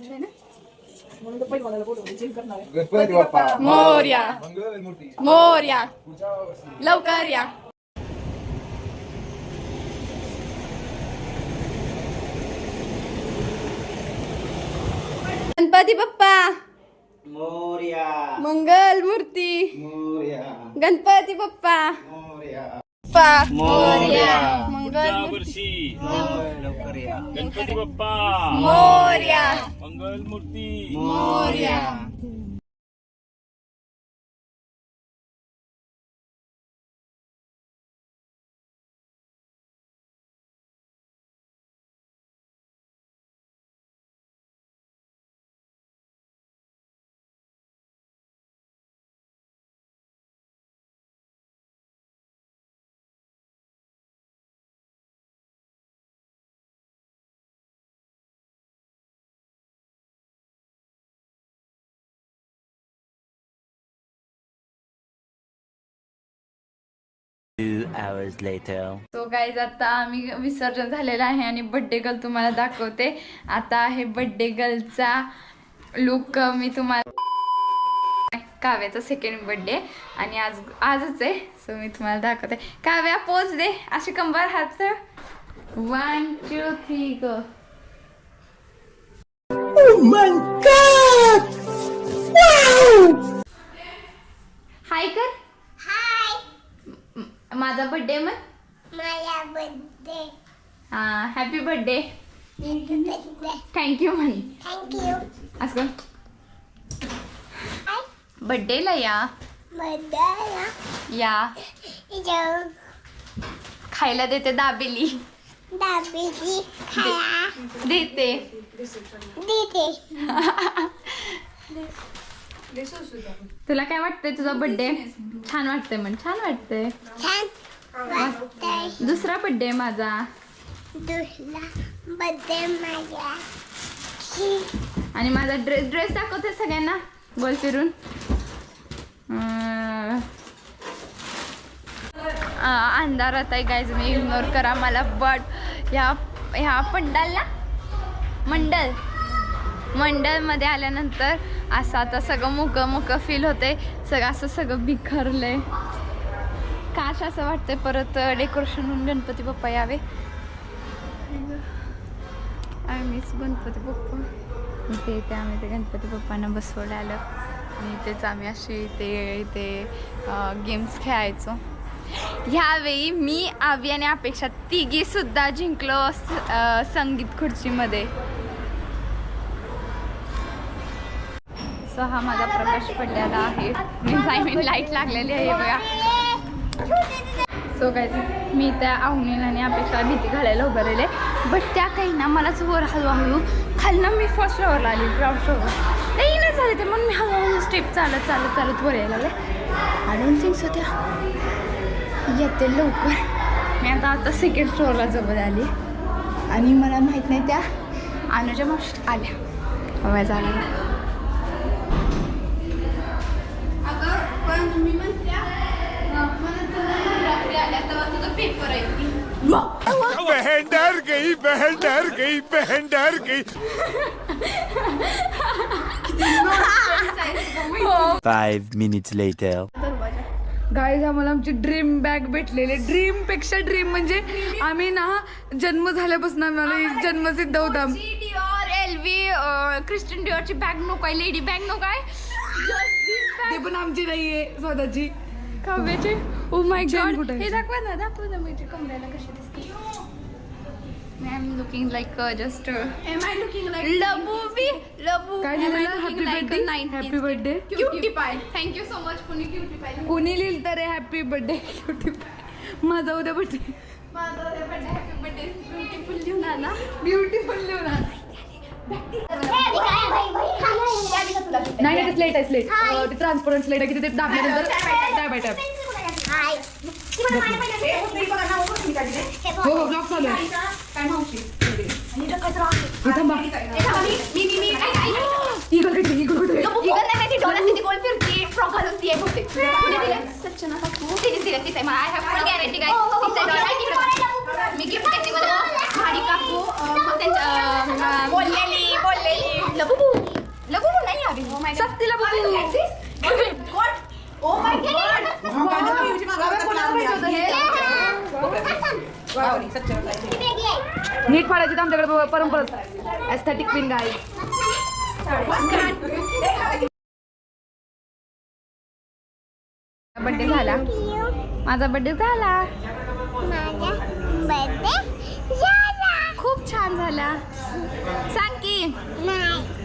गणपती बाप्पा मोरया मंगलमूर्ती मोरया लवकर या. गणपती बाप्पा मोरया मंगल मूर्ती मोरया गणपती बाप्पा मोरया मोरया मंगल वर्षी लवकर या गणपती बाप्पा मोरया मंगल मूर्ती मोरया. hours later. तो गाईज आता आम्ही विसर्जन झालेलं आहे आणि बर्थडे गर्ल तुम्हाला दाखवते. आता आहे बर्थडे गर्लचा लुक. मी तुम्हाला काव्याचा सेकंड बर्थडे आणि आजच आहे, सो मी तुम्हाला दाखवते. काव्या पोच दे अशी कंबर हात. 1 2 3 गो. हाय कर. माझा बर्थडे मग माझा बर्थडे. हा हॅपी बर्थडे. थँक्यू म्हण. थँक्यू. असं बर्थडेला या बर्थडे या जाऊ खायला देते दाबेली दाबेली खाया देते. देते. तुला काय वाटतंय तुझा बर्थडे छान वाटतंय? म्हण छान वाटतंय. छान वाटतंय. दुसरा बर्थडे माझा. दुसरा बर्थडे माझा. आणि माझा ड्रेस दाखवते सगळ्यांना गोल फिरून. अंधारात आहे गाईज, मी इग्नोर करा मला. बट ह्या मंडलमध्ये आल्यानंतर असं आता सगळं मुकं फील होते. सगळं बिखरलंय. काश असं वाटतंय परत डेकोरेशन होऊन गणपती बाप्पा यावे. I miss Ganpati Bappa. इथे आम्ही ते गणपती बाप्पांना बसवलं आलं आणि इथेच आम्ही अशी इथे गेम्स खेळायचो. ह्यावेळी मी, आवी आणि अपेक्षा तिघी सुद्धा जिंकलो संगीत खुर्चीमध्ये. सो हा माझा प्रकाश पडलेला आहे. मी लाईट लागलेली आहे बघा. सो काय मी त्या आवनीला आणि अपेक्षा भीती घालायला उभं राहिले. बट त्या काही ना मलाच वर हळूहळू खालनं मी फर्स्ट फ्लोअरला आली, ग्राउंड फ्लोअर नाही ना झाले ते. म्हणून मी हळूहळू स्टेप चालत वर यायला लागले. आय डोंट थिंक सो त्या येते लवकर. मी आता सेकंड फ्लोअरला जवळ आली आणि मला माहीत नाही त्या अनुजा मावशी आल्या हव्या झाल्या. बहन डर गई, बहन डर गई, बहन डर गई. 5 minutes later. गाईज आम्हाला आमची ड्रीम बॅग भेटलेली. ड्रीम पेक्षा ड्रीम म्हणजे आम्ही ना जन्म झाल्यापासून आम्हाला जन्मसिद्ध होता. LV क्रिस्टियन डिओरची बॅग नको आहे, लेडी बॅग नको आहे. ते पण आमची नाहीये स्वतःची. काव्याची. ओ माय गॉड, हे दाखवा ना माझी कमरेला कशी दिसते. I am looking like just am I looking like लबू काय लिहिलेलं? Happy birthday, happy birthday cutie pie. Thank you so much. कोणी लिहिलं तर हॅपी बर्थडे क्यूटी पाय. माझा उद्या बर्थडे हॅपी बर्थडे ब्युटिफुल लिहून आला. ब्युटिफुल लिहून आला. नाही स्लेट आहे, स्लेट ते ट्रान्सपरंट स्लेट आहे की ते दाबल्यानंतर टॅब आहे टॅब. हो हो ब्लॉक चालू आहे. काय मावशी थांबा. इगल बोललेली नीट फाडायची तर आमच्याकडे परंपरा एस्थेटिक पिन गाईज. बर्थडे झाला, माझा बर्थडे झाला, माझा बर्थडे झाला. खूप छान झाला. सांग की नाही